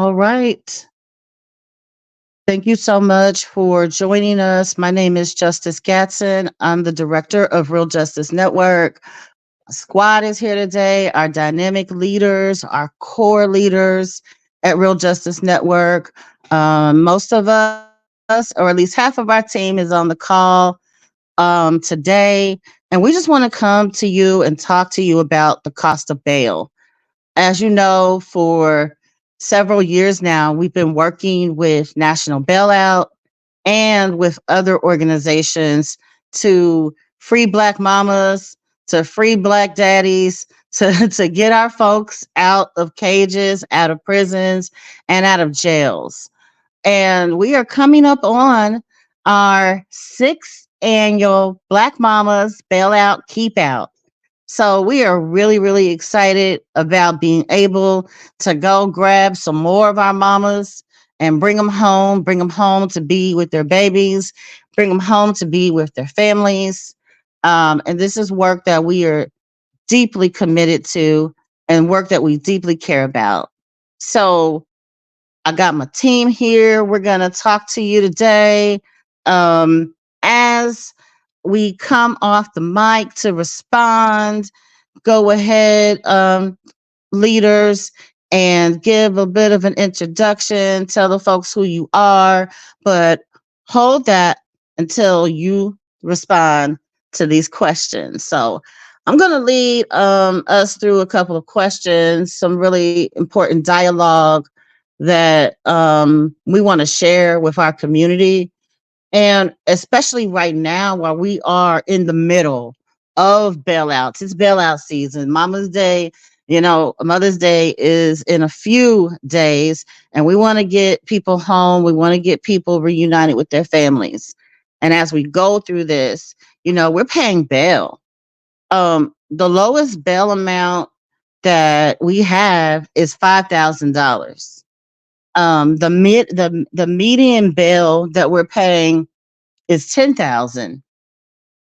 All right. Thank you so much for joining us. My name is Justice Gatson. I'm the director of Real Justice Network. Squad is here today, our dynamic leaders, our core leaders at Real Justice Network. Most of us, or at least half of our team, is on the call today. And we just want to come to you and talk to you about the cost of bail. As you know, for several years now, we've been working with National Bailout and with other organizations to free Black mamas, to free Black daddies, to get our folks out of cages, out of prisons, and out of jails. And we are coming up on our sixth annual Black Mamas Bailout Keep Out. So we are really, really excited about being able to go grab some more of our mamas and bring them home to be with their babies, bring them home to be with their families. And this is work that we are deeply committed to and work that we deeply care about. So I got my team here. We're going to talk to you today. As we come off the mic to respond, go ahead, leaders, and give a bit of an introduction. Tell the folks who you are, but hold that until you respond to these questions. So I'm going to lead us through a couple of questions, some really important dialogue that we want to share with our community. And especially right now, while we are in the middle of bailouts, it's bailout season. Mother's Day is in a few days, and we want to get people home. We want to get people reunited with their families. And as we go through this, we're paying bail. The lowest bail amount that we have is $5,000. The median bail that we're paying is 10,000,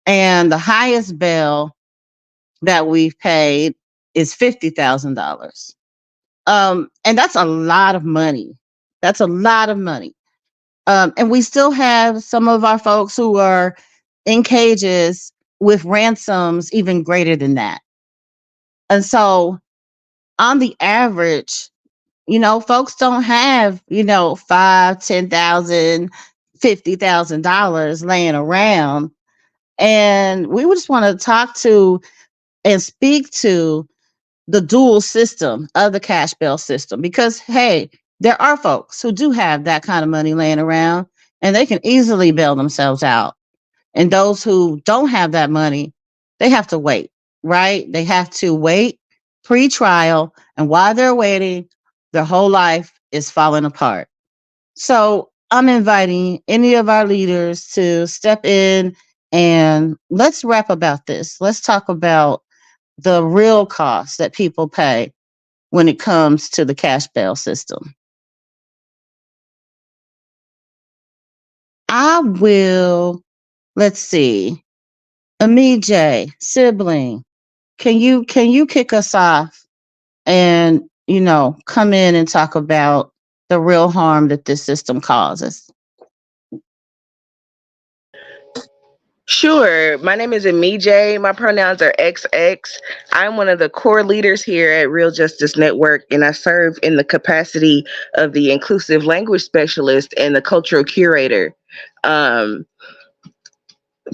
and the highest bail that we've paid is $50,000. And that's a lot of money. That's a lot of money. And we still have some of our folks who are in cages with ransoms even greater than that. And so, on the average, folks don't have, five, 10,000, $50,000 laying around. And we would just want to talk to and speak to the dual system of the cash bail system, because hey, there are folks who do have that kind of money laying around and they can easily bail themselves out. And those who don't have that money, they have to wait, right? They have to wait pre-trial, and while they're waiting, their whole life is falling apart. So I'm inviting any of our leaders to step in and let's rap about this. Let's talk about the real costs that people pay when it comes to the cash bail system. I will, let's see, Ami J, sibling, can you kick us off and come in and talk about the real harm that this system causes? Sure. My name is Amije. My pronouns are XX. I'm one of the core leaders here at Real Justice Network, and I serve in the capacity of the inclusive language specialist and the cultural curator. Um,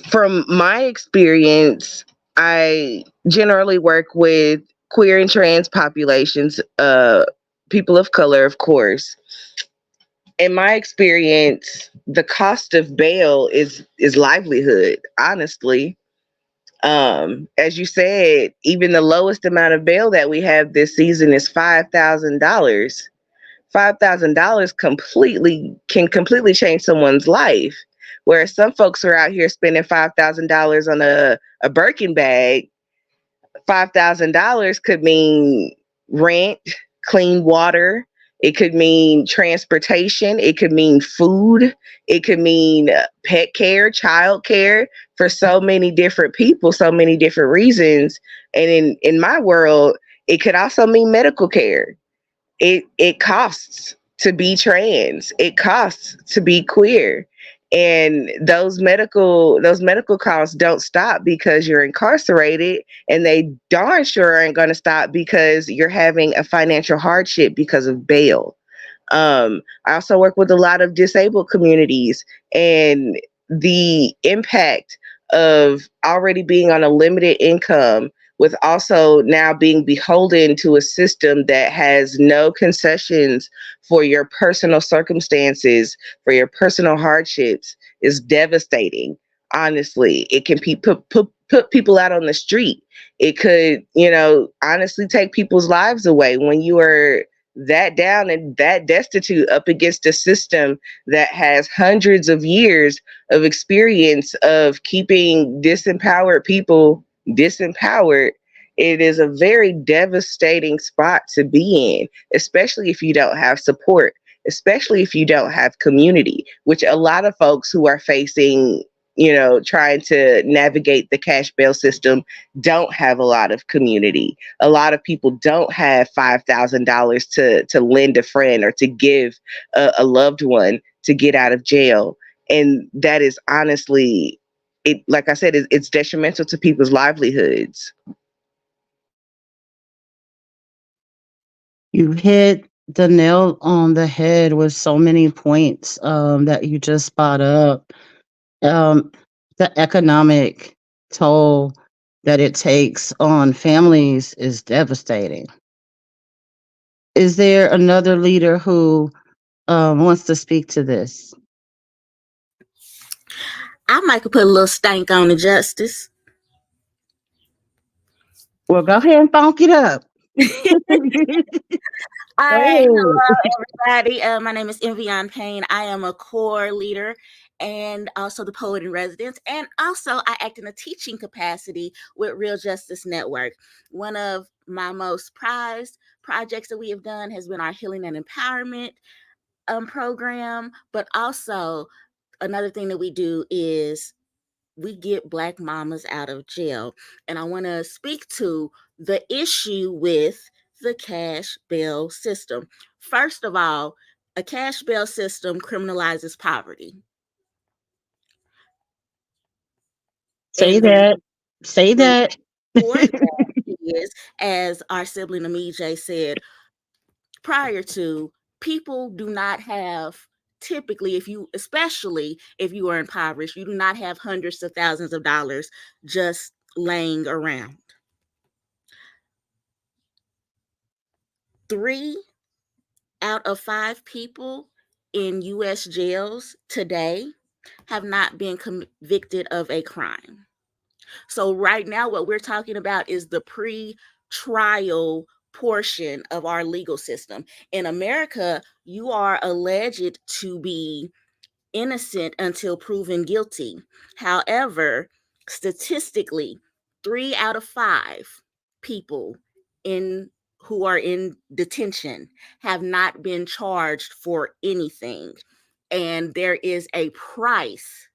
from my experience, I generally work with queer and trans populations, people of color, of course. In my experience, the cost of bail is livelihood, honestly. As you said, even the lowest amount of bail that we have this season is $5,000. $5,000 completely change someone's life. Whereas some folks are out here spending $5,000 on a Birkin bag. $5,000 could mean rent, clean water. It could mean transportation. It could mean food. It could mean pet care, child care for so many different people, so many different reasons. And in my world, it could also mean medical care. It costs to be trans. It costs to be queer. And those medical costs don't stop because you're incarcerated, and they darn sure aren't going to stop because you're having a financial hardship because of bail. I also work with a lot of disabled communities, and the impact of already being on a limited income with also now being beholden to a system that has no concessions for your personal circumstances, for your personal hardships, is devastating. Honestly, it can put people out on the street. It could, honestly take people's lives away when you are that down and that destitute up against a system that has hundreds of years of experience of keeping disempowered people disempowered. It is a very devastating spot to be in, especially if you don't have support, especially if you don't have community, which a lot of folks who are facing, trying to navigate the cash bail system don't have a lot of community. A lot of people don't have $5,000 to lend a friend or to give a loved one to get out of jail, and that is honestly, it. Like I said, it's detrimental to people's livelihoods. You hit the nail on the head with so many points that you just brought up. Um, the economic toll that it takes on families is devastating. Is there another leader who wants to speak to this? I might could put a little stank on the justice. Well, go ahead and funk it up. All right, Hey. hello everybody. My name is Envion Payne. I am a core leader and also the poet in residence, and also I act in a teaching capacity with Real Justice Network. One of my most prized projects that we have done has been our healing and empowerment program, but also another thing that we do is we get Black mamas out of jail. And I want to speak to the issue with the cash bail system. First of all, a cash bail system criminalizes poverty. Say And the that. Say reason that. for that is, as our sibling Amije said prior to, people do not have, typically, especially if you are impoverished, you do not have hundreds of thousands of dollars just laying around. 3 out of 5 people in US jails today have not been convicted of a crime. So right now what we're talking about is the pre-trial portion of our legal system. In America, you are alleged to be innocent until proven guilty. However, statistically, 3 out of 5 people in who are in detention have not been charged for anything. And there is a price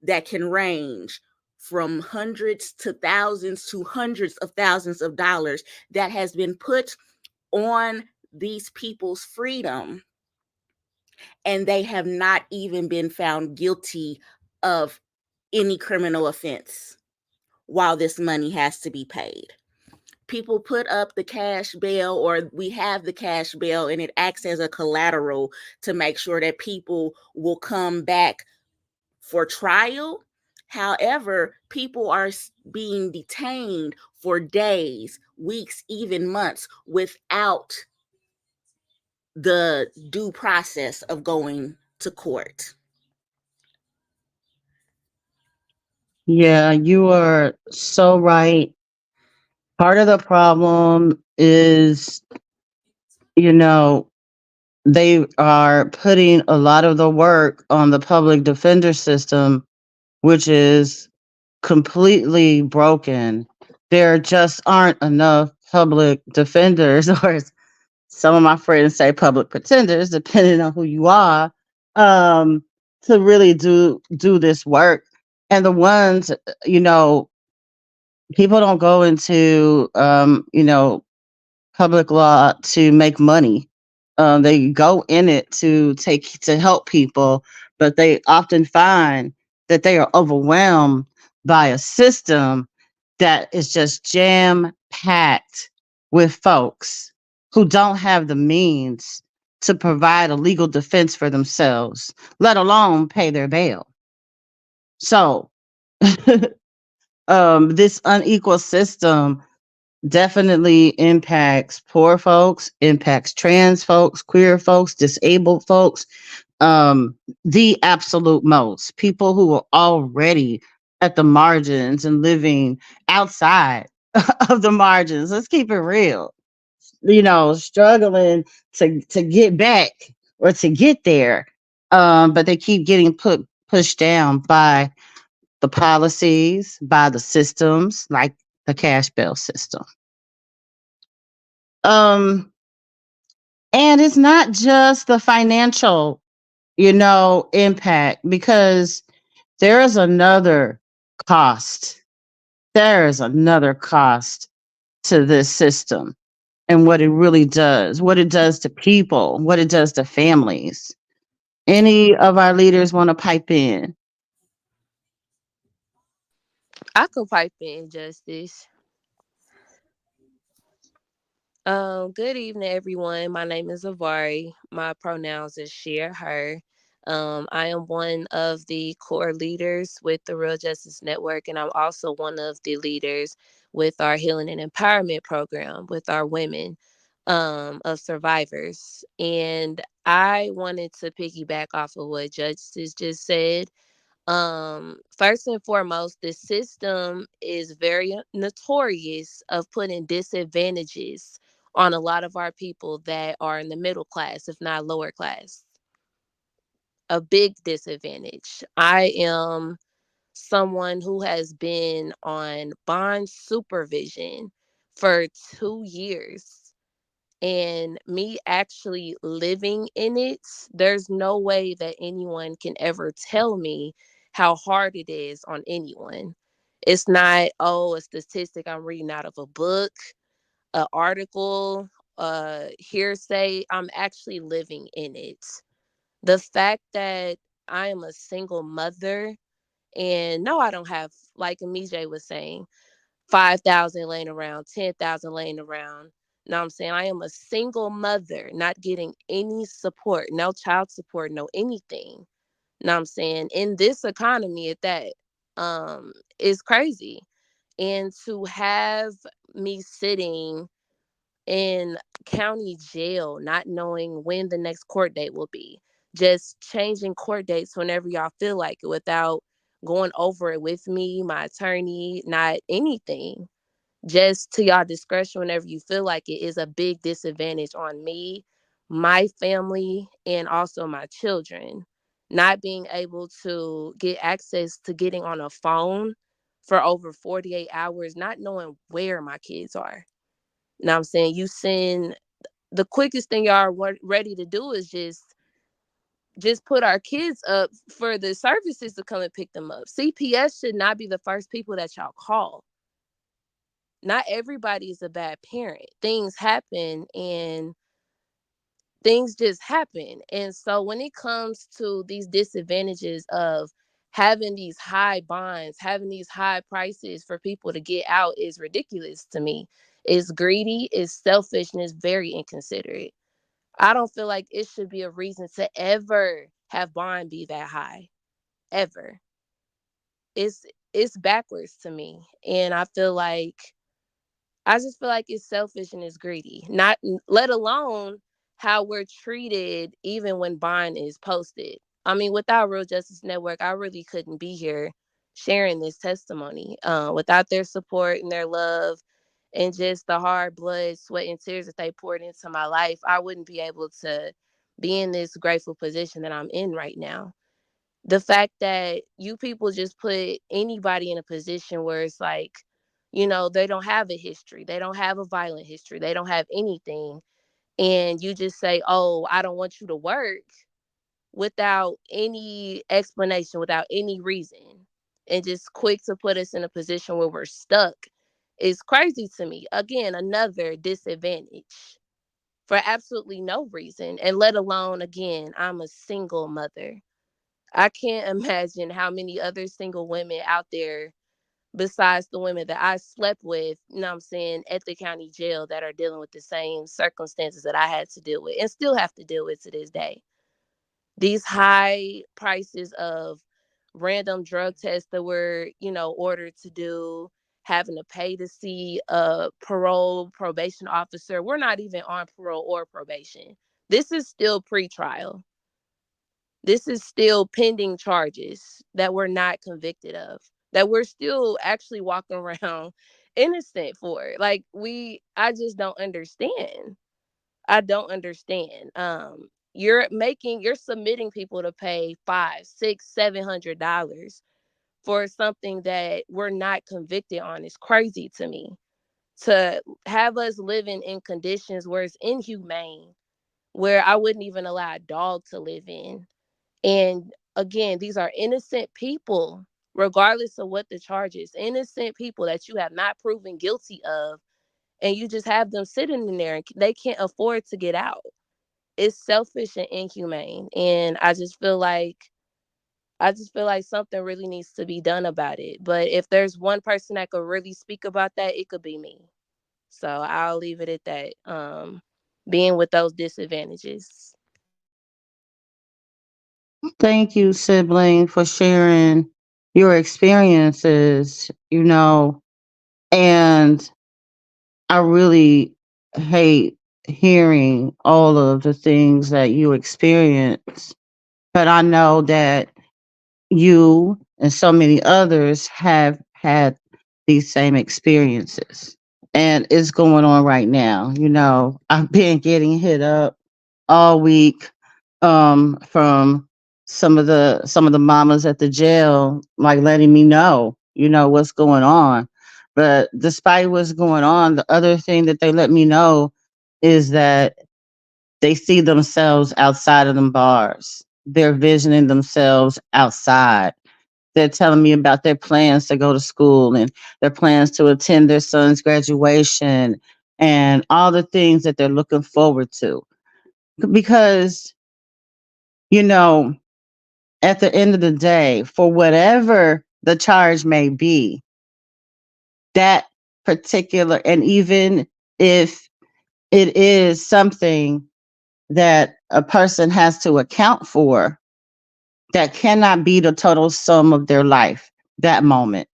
that can range from hundreds to thousands to hundreds of thousands of dollars that has been put on these people's freedom, and they have not even been found guilty of any criminal offense while this money has to be paid. People put up the cash bail, or we have the cash bail, and it acts as a collateral to make sure that people will come back for trial. However, people are being detained for days, weeks, even months without the due process of going to court. Yeah, you are so right. Part of the problem is, you know, they are putting a lot of the work on the public defender system, which is completely broken. There just aren't enough public defenders, or as some of my friends say, public pretenders, depending on who you are, to really do this work. And the ones, you know, people don't go into, public law to make money. They go in it to help people, but they often find that they are overwhelmed by a system that is just jam packed with folks who don't have the means to provide a legal defense for themselves, let alone pay their bail. So, this unequal system definitely impacts poor folks, impacts trans folks, queer folks, disabled folks, the absolute most. People who are already at the margins and living outside of the margins. Let's keep it real. Struggling to get back or to get there. But they keep getting pushed down by the policies, by the systems like the cash bail system. Um, and it's not just the financial, impact, because there is another cost. There is another cost to this system and what it really does, what it does to people, what it does to families. Any of our leaders want to pipe in? I could pipe in, Justice. Good evening, everyone. My name is Avari. My pronouns is she or her. I am one of the core leaders with the Real Justice Network, and I'm also one of the leaders with our Healing and Empowerment program with our women of survivors. And I wanted to piggyback off of what Justice just said. First and foremost, the system is very notorious of putting disadvantages on a lot of our people that are in the middle class, if not lower class. A big disadvantage. I am someone who has been on bond supervision for 2 years, and me actually living in it, there's no way that anyone can ever tell me how hard it is on anyone. It's not, oh, a statistic I'm reading out of a book, an article, hearsay. I'm actually living in it. The fact that I am a single mother, and no, I don't have, like Amije was saying, 5,000 laying around, 10,000 laying around. Know what I'm saying? I am a single mother, not getting any support, no child support, no anything. Know what I'm saying? In this economy at that, is crazy. And to have me sitting in county jail, not knowing when the next court date will be, just changing court dates whenever y'all feel like it without going over it with me, my attorney, not anything, just to y'all discretion whenever you feel like it, is a big disadvantage on me, my family, and also my children. Not being able to get access to getting on a phone for over 48 hours, not knowing where my kids are. Now I'm saying, you send, the quickest thing y'all are ready to do is just put our kids up for the services to come and pick them up. CPS should not be the first people that y'all call. Not everybody is a bad parent. Things happen, and things just happen. And so when it comes to these disadvantages of having these high bonds, having these high prices for people to get out, is ridiculous to me. It's greedy, it's selfish, and it's very inconsiderate. I don't feel like it should be a reason to ever have bond be that high. Ever. It's it's backwards to me. And I just feel like it's selfish and it's greedy. Not let alone how we're treated even when bond is posted. I mean, without Real Justice Network, I really couldn't be here sharing this testimony. Without their support and their love and just the hard blood, sweat, and tears that they poured into my life, I wouldn't be able to be in this grateful position that I'm in right now. The fact that you people just put anybody in a position where it's like, they don't have a history, they don't have a violent history, they don't have anything, and you just say, oh, I don't want you to work, without any explanation, without any reason, and just quick to put us in a position where we're stuck, is crazy to me. Again, another disadvantage for absolutely no reason. And let alone, again, I'm a single mother. I can't imagine how many other single women out there besides the women that I slept with, you know what I'm saying, at the county jail that are dealing with the same circumstances that I had to deal with and still have to deal with to this day. These high prices of random drug tests that we're, ordered to do, having to pay to see a probation officer. We're not even on parole or probation. This is still pre-trial. This is still pending charges that we're not convicted of, that we're still actually walking around innocent for. Like, I just don't understand. I don't understand. You're submitting people to pay $500, $600, $700 for something that we're not convicted on. Is crazy to me. To have us living in conditions where it's inhumane, where I wouldn't even allow a dog to live in. And again, these are innocent people, regardless of what the charge is. Innocent people that you have not proven guilty of, and you just have them sitting in there and they can't afford to get out. It's selfish and inhumane. And I just feel like something really needs to be done about it. But if there's one person that could really speak about that, it could be me. So I'll leave it at that. Being with those disadvantages. Thank you, sibling, for sharing your experiences, and I really hate hearing all of the things that you experience, but I know that you and so many others have had these same experiences. And it's going on right now. I've been getting hit up all week from some of the mamas at the jail, like letting me know, what's going on. But despite what's going on, the other thing that they let me know is that they see themselves outside of them bars. They're visioning themselves outside. They're telling me about their plans to go to school and their plans to attend their son's graduation and all the things that they're looking forward to. Because, you know, at the end of the day, for whatever the charge may be, that particular, and even if it is something that a person has to account for, that cannot be the total sum of their life, that moment.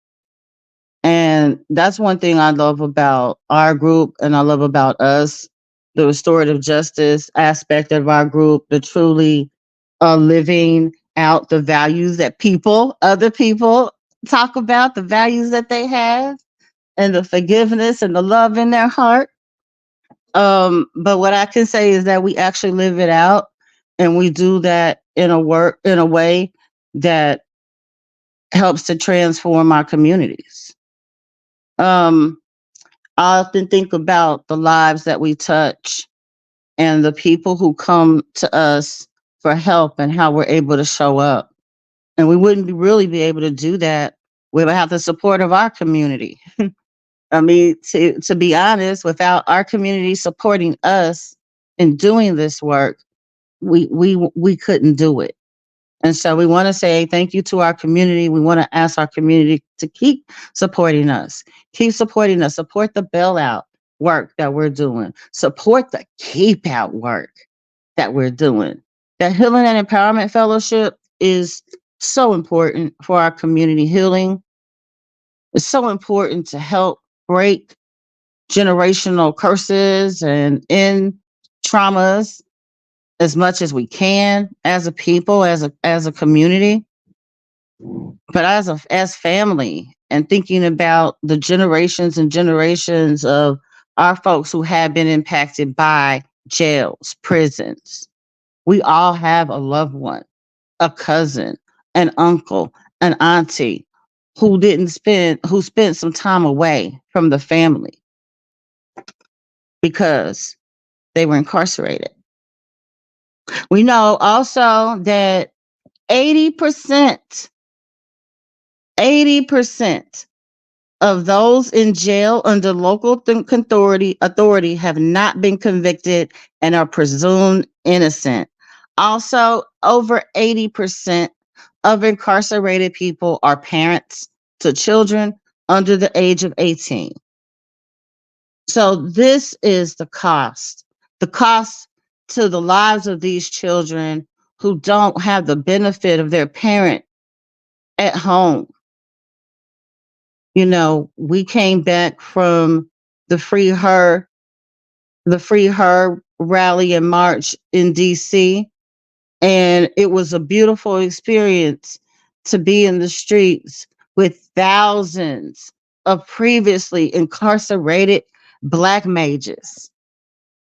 And that's one thing I love about our group and I love about us, the restorative justice aspect of our group, the truly living out the values that other people talk about, the values that they have, and the forgiveness and the love in their heart. But what I can say is that we actually live it out, and we do that in a way that helps to transform our communities. Um, I often think about the lives that we touch and the people who come to us for help and how we're able to show up. And we wouldn't really be able to do that without the support of our community. I mean, to be honest, without our community supporting us in doing this work, we couldn't do it. And so we want to say thank you to our community. We want to ask our community to keep supporting us. Keep supporting us. Support the bailout work that we're doing. Support the keep out work that we're doing. That Healing and Empowerment Fellowship is so important for our community healing. It's so important to help break generational curses and end traumas as much as we can as a people, as a community. But as family and thinking about the generations and generations of our folks who have been impacted by jails, prisons, we all have a loved one, a cousin, an uncle, an auntie who spent some time away from the family because they were incarcerated. We know also that 80%, 80% of those in jail under local authority have not been convicted and are presumed innocent. Also, over 80% of incarcerated people are parents to children under the age of 18. So this is the cost to the lives of these children who don't have the benefit of their parent at home. You know, we came back from the Free Her rally and march in DC, and it was a beautiful experience to be in the streets with thousands of previously incarcerated Black mages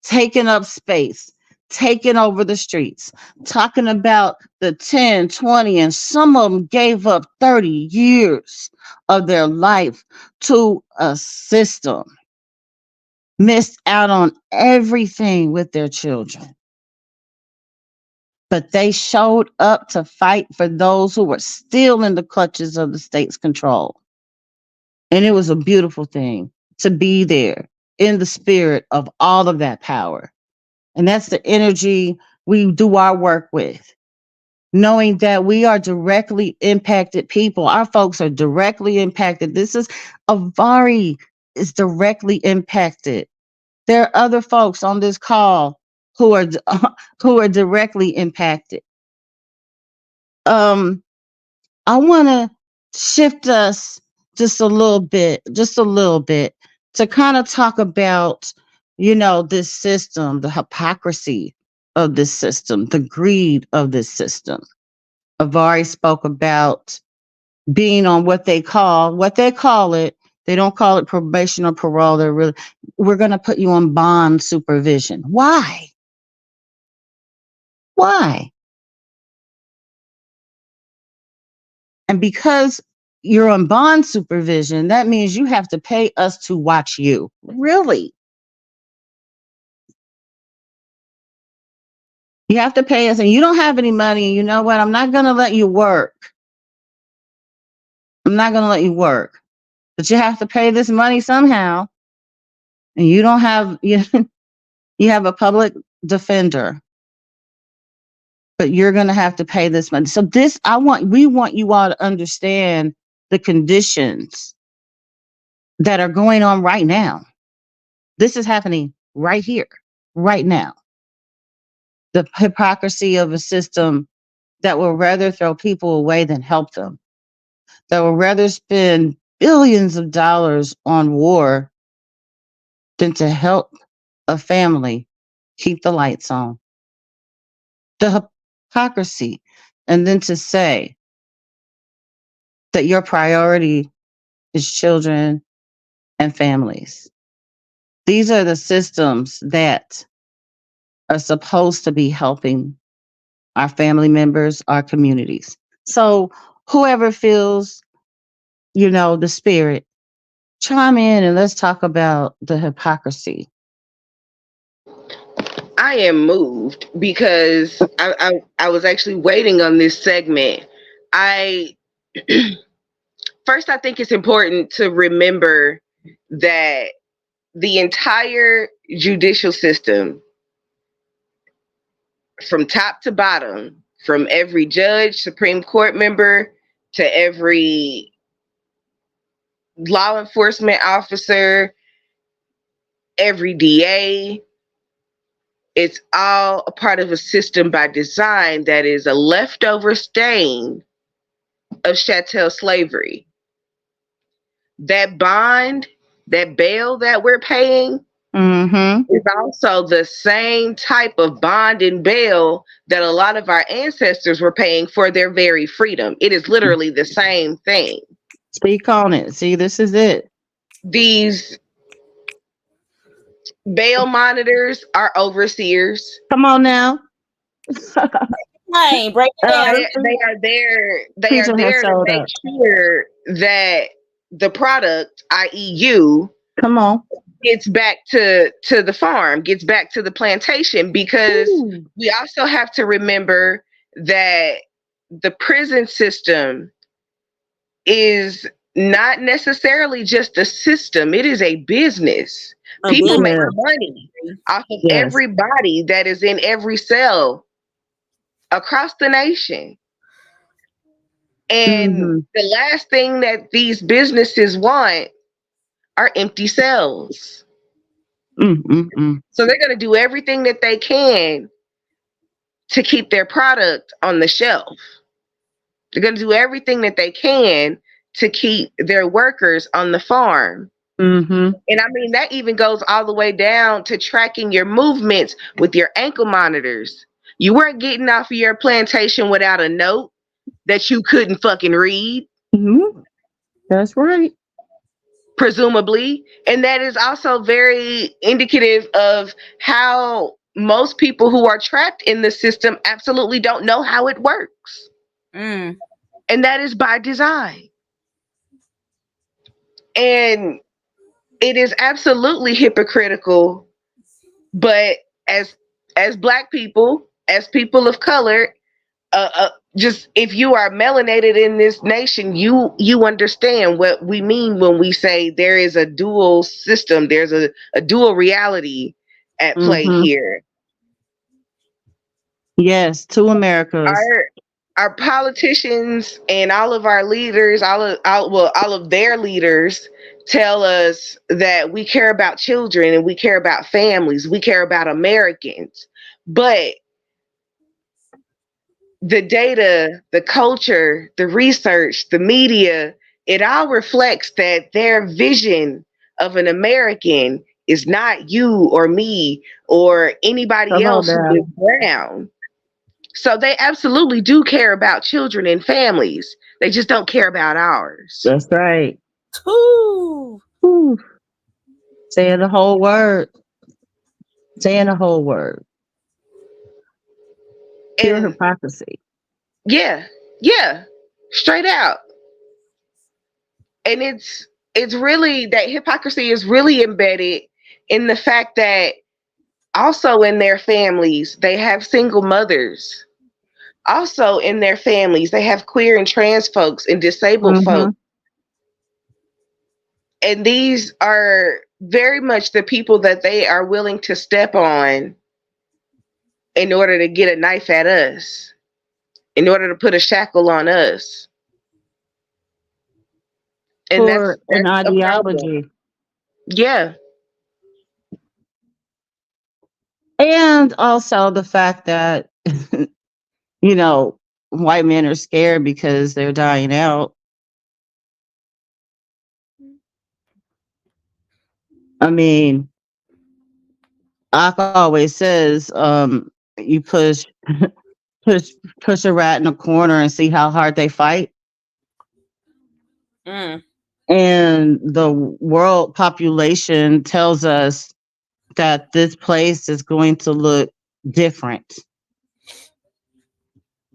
taking up space, taking over the streets, talking about the 10, 20, and some of them gave up 30 years of their life to a system, missed out on everything with their children. But they showed up to fight for those who were still in the clutches of the state's control. And it was a beautiful thing to be there in the spirit of all of that power. And that's the energy we do our work with, knowing that we are directly impacted people. Our folks are directly impacted. Avari is directly impacted. There are other folks on this call who are directly impacted. I want to shift us just a little bit, to kind of talk about, this system, the hypocrisy of this system, the greed of this system. Avari spoke about being on what they call it. They don't call it probation or parole. We're going to put you on bond supervision. Why? Why? And because you're on bond supervision, that means you have to pay us to watch you. Really? You have to pay us, and you don't have any money. And you know what? I'm not going to let you work. But you have to pay this money somehow. And you don't have, you have a public defender. But you're going to have to pay this money. So we want you all to understand the conditions that are going on right now. This is happening right here, right now. The hypocrisy of a system that will rather throw people away than help them, that will rather spend billions of dollars on war than to help a family keep the lights on. The hypocrisy, and then to say that your priority is children and families. These are the systems that are supposed to be helping our family members, our communities. So whoever feels, the spirit, chime in and let's talk about the hypocrisy. I am moved because I was actually waiting on this segment. First, I think it's important to remember that the entire judicial system, from top to bottom, from every judge, Supreme Court member, to every law enforcement officer, every DA, it's all a part of a system by design that is a leftover stain of chattel slavery. That bond, that bail that we're paying, is also the same type of bond and bail that a lot of our ancestors were paying for their very freedom. It is literally the same thing. Speak on it. See, this is it. These bail monitors are overseers. Come on now. Hey, break it down. They are there. They are there to make sure that the product, i.e., you, come on, gets back to the farm, gets back to the plantation, because we also have to remember that the prison system is not necessarily just a system, it is a business. A People business. make Yeah. money off of Yes. everybody that is in every cell across the nation. And Mhm. the last thing that these businesses want are empty cells. Mm. So they're going to do everything that they can to keep their product on the shelf. They're going to do everything that they can to keep their workers on the farm. Mhm. And I mean, that even goes all the way down to tracking your movements with your ankle monitors. You weren't getting off of your plantation without a note that you couldn't fucking read, Mhm. That's right. presumably. And that is also very indicative of how most people who are trapped in the system absolutely don't know how it works. Mm. And that is by design. And it is absolutely hypocritical, but as as black people, as people of color, just if you are melanated in this nation, you understand what we mean when we say there is a dual system, there's a dual reality at play Mhm. here. Yes, two Americas. Our politicians and all of our leaders, all of their leaders tell us that we care about children and we care about families, we care about Americans. But the data, the culture, the research, the media, it all reflects that their vision of an American is not you or me or anybody Come on else who now. is brown. So they absolutely do care about children and families. They just don't care about ours. That's right. Ooh. Whew. Saying the whole word. Saying the whole word. Pure And hypocrisy. yeah, yeah, straight out. And it's really that hypocrisy is really embedded in the fact that also in their families they have single mothers. Also in their families they have queer and trans folks and disabled Mhm. folks. And these are very much the people that they are willing to step on in order to get a knife at us, in order to put a shackle on us. And For an that's a problem. ideology. Yeah. And also the fact that, you know, white men are scared because they're dying out. I mean, Aka always says, you push push a rat in a corner and see how hard they fight. Mm. And the world population tells us that this place is going to look different.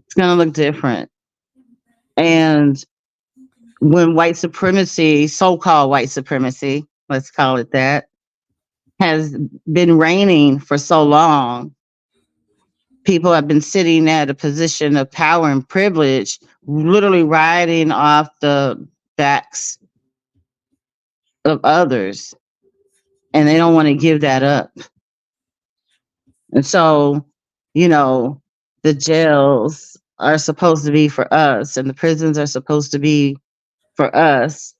It's going to look different. And when white supremacy, so-called white supremacy, let's call it that, has been reigning for so long, people have been sitting at a position of power and privilege, literally riding off the backs of others, and they don't want to give that up. And so, you know, the jails are supposed to be for us, and the prisons are supposed to be for us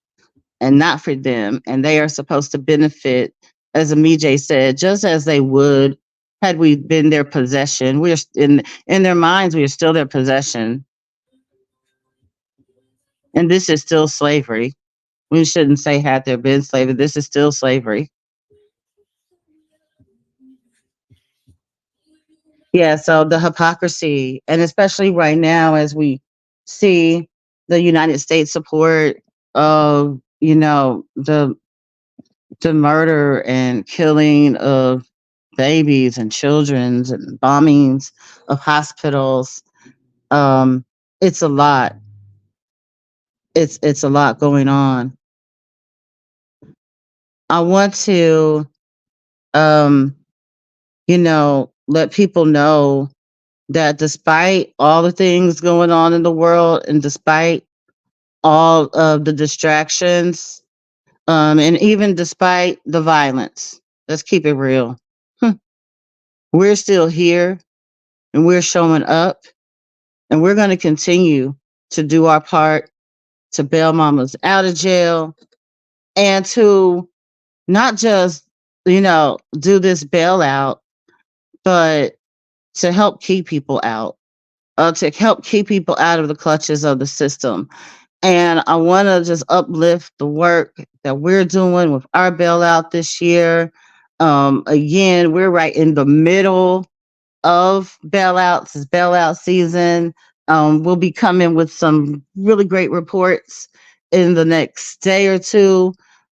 and not for them. And they are supposed to benefit, as Amije said, just as they would had we been their possession. We're in their minds, we are still their possession. And this is still slavery. We shouldn't say had there been slavery. This is still slavery. Yeah, so the hypocrisy, and especially right now as we see the United States support of, the murder and killing of babies and children and bombings of hospitals. Um, it's a lot. It's a lot going on. I want to um, let people know that despite all the things going on in the world and despite all of the distractions, and even despite the violence. Let's keep it real. Hmm. We're still here and we're showing up and we're going to continue to do our part to bail mamas out of jail and to not just, do this bailout, but to help keep people out, to help keep people out of the clutches of the system. And I want to just uplift the work that we're doing with our bailout this year. Again, we're right in the middle of bailouts. It's bailout season. We'll be coming with some really great reports in the next day or two.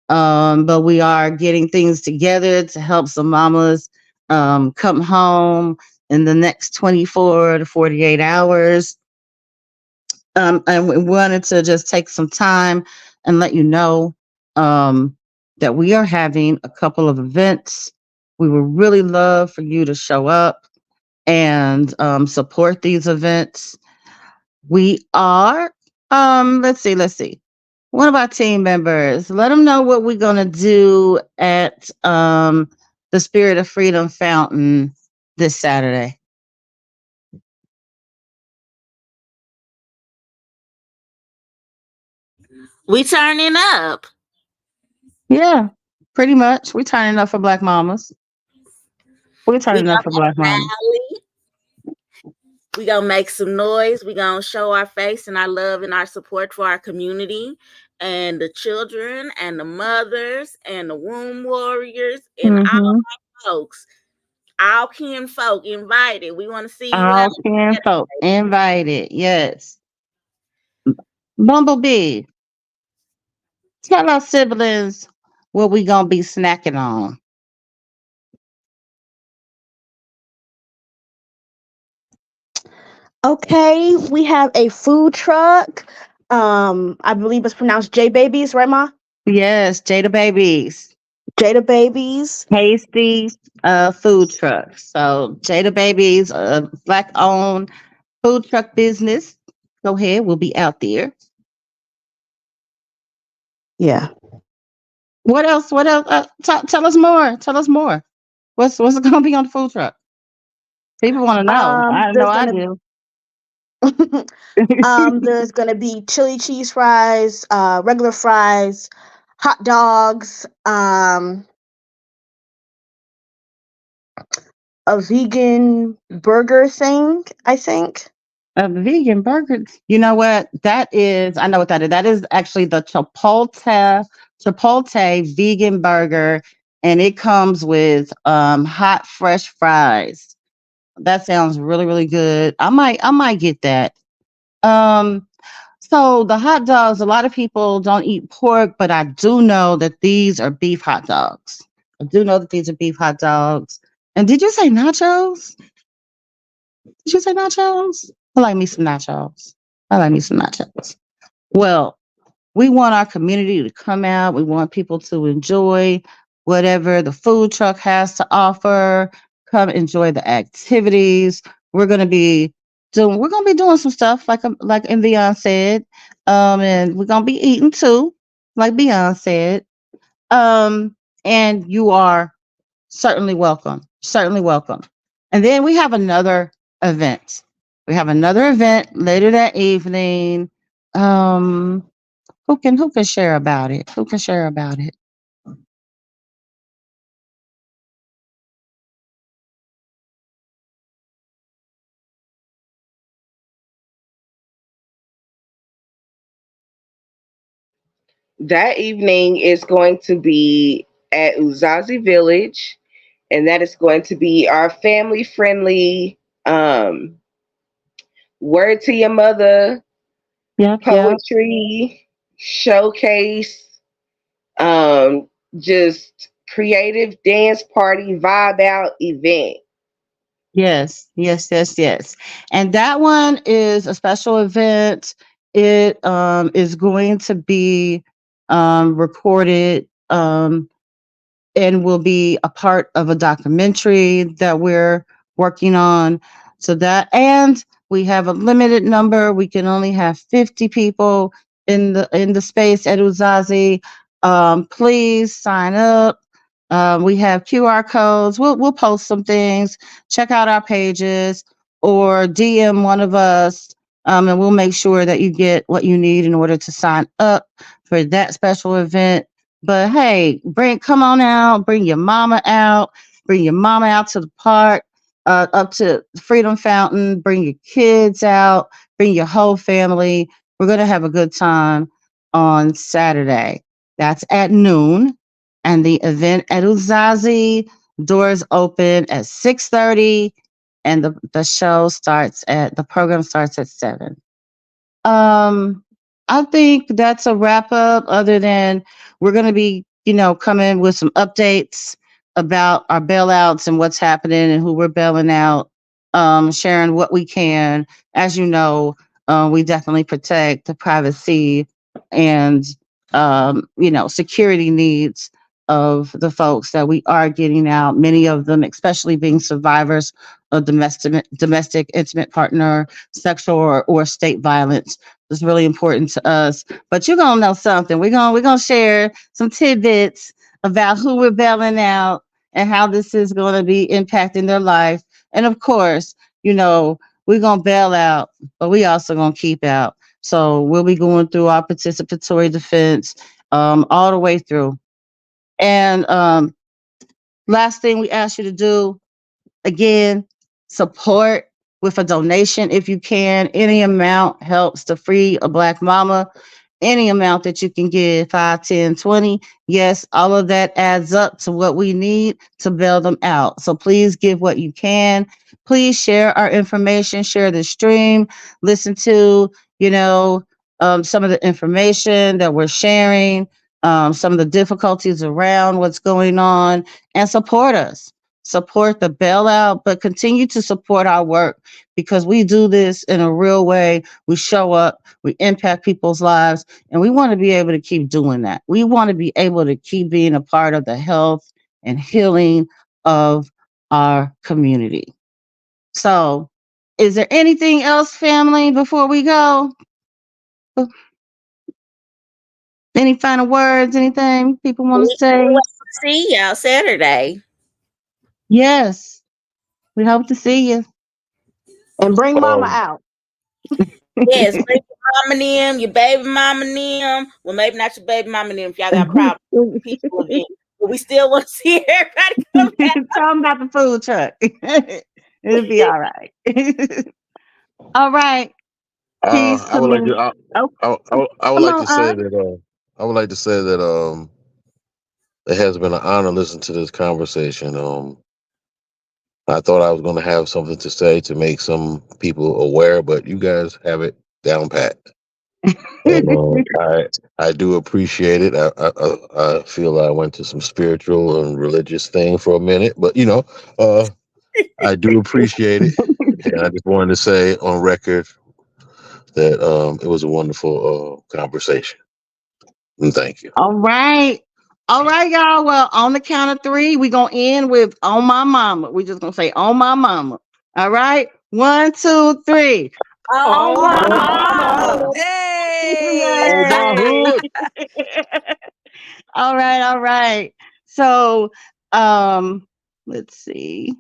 But we are getting things together to help some mamas come home in the next 24 to 48 hours. And we wanted to just take some time and let you know that we are having a couple of events. We would really love for you to show up and support these events. We are, let's see. One of our team members, let them know what we're going to do at the Spirit of Freedom Fountain this Saturday. We turning up. Yeah, pretty much. We're turning up for Black mamas. We're We turning up gonna for Black mamas. rally. We gonna make some noise. We gonna show our face and our love and our support for our community and the children and the mothers and the womb warriors and all Mm-hmm. folks, all kin folk invited. We want to see you All out. kin folk invited. Yes. Bumblebee, tell our siblings what we gonna be snacking on. Okay, we have a food truck. I believe it's pronounced J Babies, right, Ma? Yes, Jada Babies. Jada Babies. Tasty food truck. So Jada Babies, a Black owned food truck business. Go ahead, we'll be out there. Yeah. What else? What else? Tell us more. Tell us more. What's it gonna be on the food truck? People want to know. I know There's I gonna do. there's gonna be chili cheese fries, regular fries, hot dogs, a vegan burger thing, I think. A vegan burger. You know what? That is, I know what that is. That is actually the Chipotle vegan burger, and it comes with hot fresh fries. That sounds really, really good. I might get that. Um so the hot dogs, a lot of people don't eat pork, but I do know that these are beef hot dogs. I do know that these are beef hot dogs. And did you say nachos? Did you say nachos? I like me some nachos. I like me some nachos. Well, we want our community to come out. We want people to enjoy whatever the food truck has to offer. Come enjoy the activities. We're gonna be doing some stuff like Beyonce said. And we're gonna be eating too, like Beyonce said. And you are certainly welcome. Certainly welcome. And then we have another event. We have another event later that evening. Um, who can share about it? Who can share about it? That evening is going to be at Uzazi Village, and that is going to be our family friendly Word to Your Mother Yep, yep. poetry showcase, um, just creative dance party vibe out event. Yes, yes, yes, yes. And that one is a special event. It is going to be recorded and will be a part of a documentary that we're working on. So that, and we have a limited number. We can only have 50 people. in the space at Uzazi, please sign up. We have QR codes. We'll post some things. Check out our pages or DM one of us, and we'll make sure that you get what you need in order to sign up for that special event. But hey, come on out, bring your mama out, to the park, up to Freedom Fountain, bring your kids out, bring your whole family. We're gonna have a good time on Saturday. That's at noon, and the event at Uzazi, doors open at 6:30, and the program starts at 7. I think that's a wrap up, other than we're going to be, coming with some updates about our bailouts and what's happening and who we're bailing out, sharing what we can. As you know, we definitely protect the privacy and, security needs of the folks that we are getting out, many of them, especially being survivors of domestic intimate partner, sexual or state violence. It's really important to us. But you're gonna know something. We're gonna share some tidbits about who we're bailing out and how this is gonna be impacting their life. And of course, we're gonna bail out, but we also gonna keep out. So we'll be going through our participatory defense all the way through. And last thing we ask you to do, again, support with a donation if you can. Any amount helps to free a Black mama. Any amount that you can give, 5, 10, 20. Yes, all of that adds up to what we need to bail them out. So please give what you can. Please share our information, share the stream, listen to, some of the information that we're sharing, some of the difficulties around what's going on, and support us. Support the bailout, but continue to support our work, because we do this in a real way. We show up, we impact people's lives, and we want to be able to keep doing that. We want to be able to keep being a part of the health and healing of our community. So, is there anything else, family, before we go? Any final words, anything people want to say? See y'all Saturday. Yes, we hope to see you. And bring mama out. Yes, bring your mama them, your baby mama them. Well, maybe not your baby mama them if y'all got problems with people event. But we still want to see everybody come out. Tell them about the food truck. It'll be all right. All right. Peace I would like to. I would come like on, to say that. I would like to say that. It has been an honor listening to this conversation. I thought I was going to have something to say to make some people aware, but you guys have it down pat. And I do appreciate it. I feel I went to some spiritual and religious thing for a minute, but I do appreciate it, and I just wanted to say on record that it was a wonderful conversation. And thank you. All right. All right, y'all. Well, on the count of 3, we're going to end with "On My Mama." We're just going to say "On My Mama." All right. 1, 2, 3. Oh, My mama. Oh, my hood. All right. So, let's see.